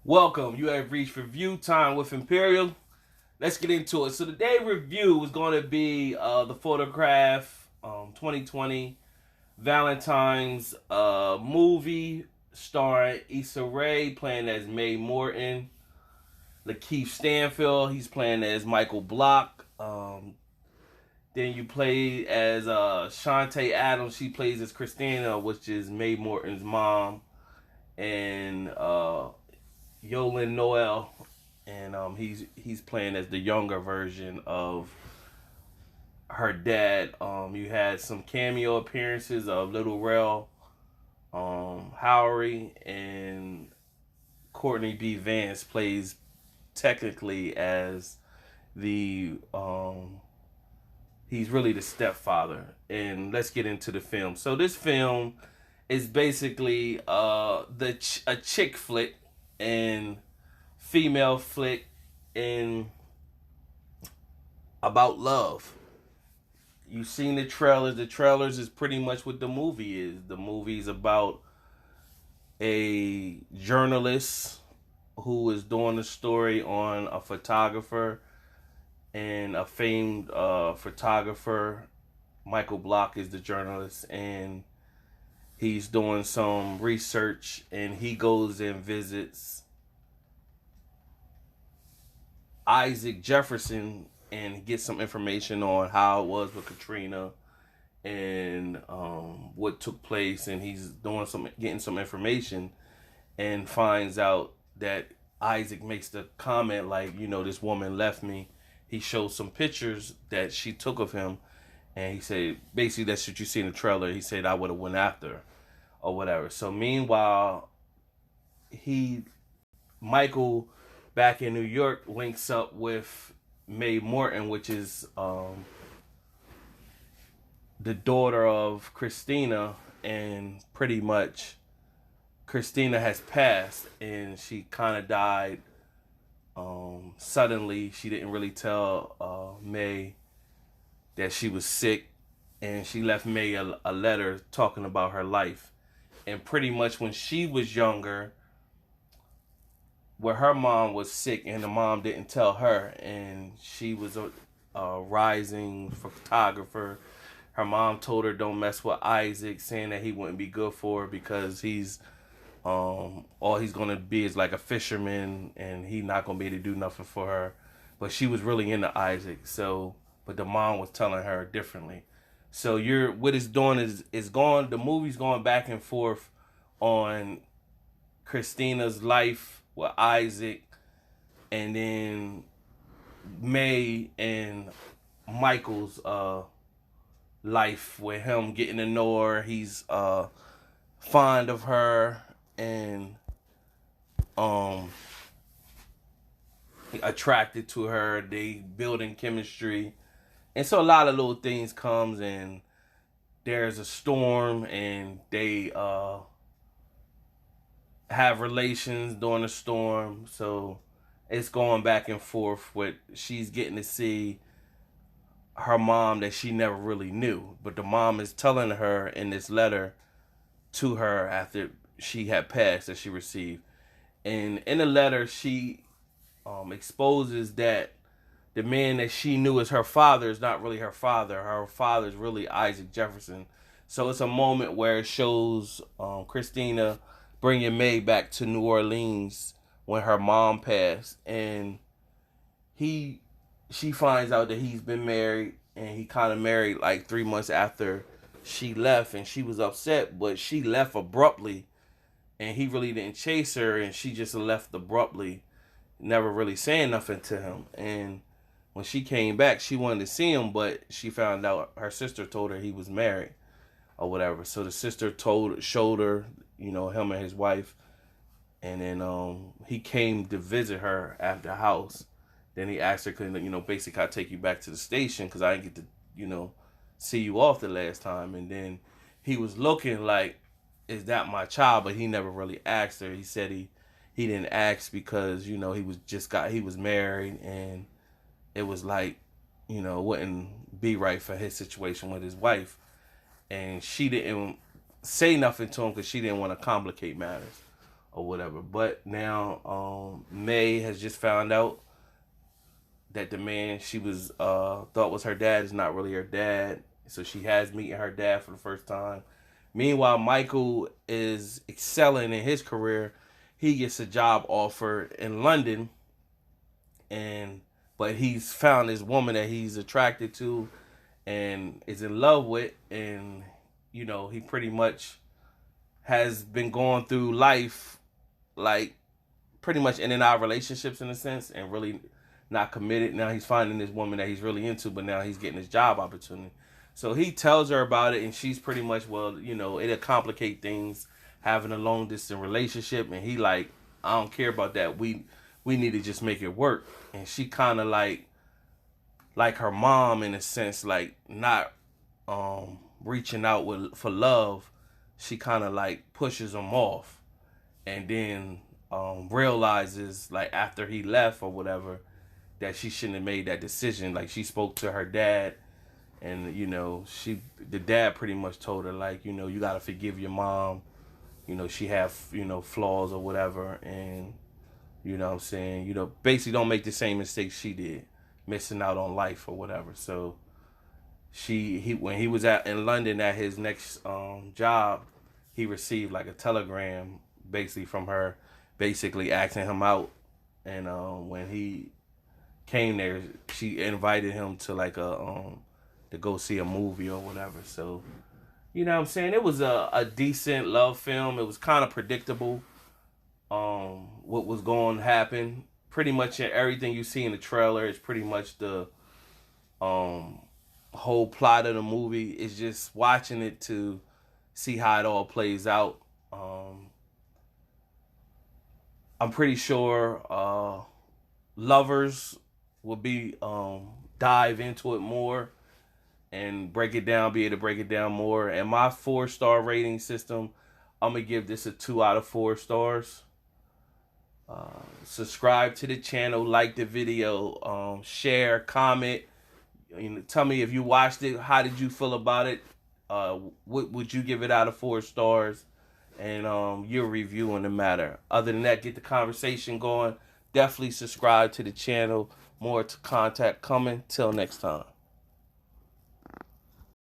Welcome. You have reached review time with Imperial. Let's get into it. So today's review is going to be the Photograph 2020 Valentine's movie starring Issa playing as Mae Morton. Lakeith Stanfield, he's playing as Michael Block. Then you play as Shantae Adams. She plays as Christina, which is Mae Morton's mom. And Yolin Noel, and he's playing as the younger version of her dad. You had some cameo appearances of Little Rel, Howery, and Courtney B. Vance plays technically as the he's really the stepfather. And let's get into the film. So this film is basically a chick flick and female flick and about love. You've seen the trailers. The trailers is pretty much what the movie is. The movie's about a journalist who is doing a story on a photographer, and a famed photographer. Michael Block is the journalist, and he's doing some research, and he goes and visits Isaac Jefferson and gets some information on how it was with Katrina and what took place. And he's getting some information, and finds out that Isaac makes the comment like, this woman left me. He shows some pictures that she took of him, and he said, basically, that's what you see in the trailer. He said, I would have went after her or whatever. So meanwhile, Michael, back in New York, links up with Mae Morton, which is the daughter of Christina, and pretty much Christina has passed, and she kind of died suddenly. She didn't really tell Mae that she was sick, and she left Mae a letter talking about her life. And pretty much when she was younger, where her mom was sick and the mom didn't tell her, and she was a rising photographer. Her mom told her don't mess with Isaac, saying that he wouldn't be good for her because he's all he's gonna be is like a fisherman, and he's not gonna be able to do nothing for her. But she was really into Isaac, so but the mom was telling her differently. So what it's doing is going the movie's going back and forth on Christina's life with Isaac, and then Mae and Michael's life with him getting to know her. He's fond of her, and attracted to her. They building chemistry, and so a lot of little things comes, and there's a storm, and they have relations during the storm. So it's going back and forth with she's getting to see her mom that she never really knew, but the mom is telling her in this letter to her after she had passed that she received. And in the letter, she exposes that the man that she knew as her father is not really her father. Her father is really Isaac Jefferson. So it's a moment where it shows Christina bringing Mae back to New Orleans when her mom passed, and she finds out that he's been married, and he kind of married like 3 months after she left, and she was upset, but she left abruptly, and he really didn't chase her, and she just left abruptly, never really saying nothing to him. And when she came back, she wanted to see him, but she found out her sister told her he was married or whatever. So the sister showed her, him and his wife, and then he came to visit her at the house. Then he asked her, basically, I take you back to the station because I didn't get to, see you off the last time. And then he was looking like, is that my child? But he never really asked her. He said he didn't ask because, he was married, and it was like, it wouldn't be right for his situation with his wife. And she didn't say nothing to him because she didn't want to complicate matters or whatever. But now Mae has just found out that the man she was thought was her dad is not really her dad. So she has meeting her dad for the first time. Meanwhile, Michael is excelling in his career. He gets a job offer in London, and but he's found this woman that he's attracted to and is in love with, and he pretty much has been going through life like pretty much in and out of relationships in a sense, and really not committed. Now he's finding this woman that he's really into, but now he's getting his job opportunity. So he tells her about it, and she's pretty much, well, it'll complicate things having a long distance relationship, and he like, I don't care about that. We need to just make it work. And she kind of like her mom in a sense, like not reaching out for love. She kind of like pushes him off, and then realizes like after he left or whatever that she shouldn't have made that decision. Like she spoke to her dad, and the dad pretty much told her like, you gotta forgive your mom. She have flaws or whatever, and what I'm saying, basically don't make the same mistakes she did, missing out on life or whatever. So when he was in London at his next job, he received like a telegram basically from her, basically asking him out. And when he came there, she invited him to like to go see a movie or whatever. So what I'm saying, it was a decent love film. It was kind of predictable what was going to happen. Pretty much everything you see in the trailer is pretty much the whole plot of the movie. Is just watching it to see how it all plays out. I'm pretty sure lovers will be dive into it more and break it down, be able to break it down more. And my 4-star rating system, I'm gonna give this a 2 out of 4 stars. Subscribe to the channel, like the video, share, comment. Tell me if you watched it, how did you feel about it? What would you give it out of 4 stars? And your review on the matter. Other than that, get the conversation going. Definitely subscribe to the channel. More to contact coming. Till next time.